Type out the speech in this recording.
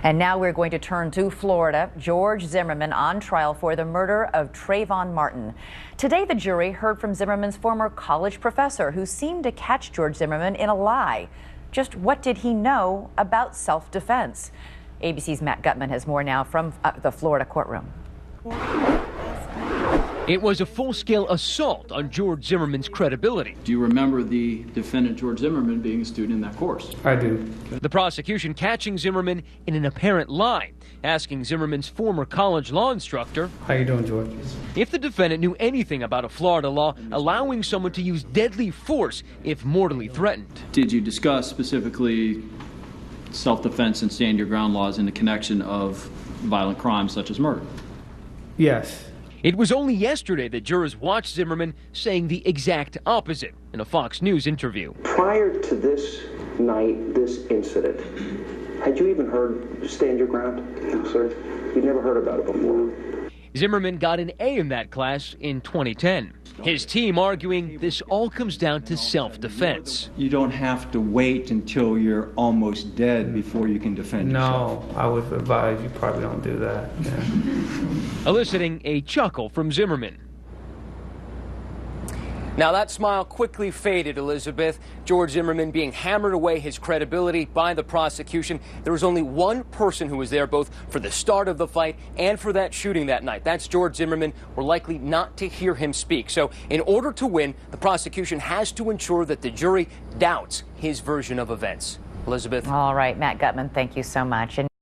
And now we're going to turn to Florida. George Zimmerman on trial for the murder of Trayvon Martin. Today, the jury heard from Zimmerman's former college professor who seemed to catch George Zimmerman in a lie. Just what did he know about self-defense? ABC's Matt Gutman has more now from the Florida courtroom. It was a full-scale assault on George Zimmerman's credibility. Do you remember the defendant, George Zimmerman, being a student in that course? I do. The prosecution catching Zimmerman in an apparent lie, asking Zimmerman's former college law instructor, "How you doing, George?" if the defendant knew anything about a Florida law allowing someone to use deadly force if mortally threatened. Did you discuss specifically self-defense and stand your ground laws in the connection of violent crimes such as murder? Yes. It was only yesterday that jurors watched Zimmerman saying the exact opposite in a Fox News interview. Prior to this night, this incident, had you even heard stand your ground? No, sir. You'd never heard about it before? Zimmerman got an A in that class in 2010. His team arguing this all comes down to self-defense. You don't have to wait until you're almost dead before you can defend yourself. No, I would advise you probably don't do that. Yeah. Eliciting a chuckle from Zimmerman. Now that smile quickly faded, Elizabeth. George Zimmerman being hammered away his credibility by the prosecution. There was only one person who was there both for the start of the fight and for that shooting that night. That's George Zimmerman. We're likely not to hear him speak. So in order to win, the prosecution has to ensure that the jury doubts his version of events. Elizabeth. All right, Matt Gutman, thank you so much.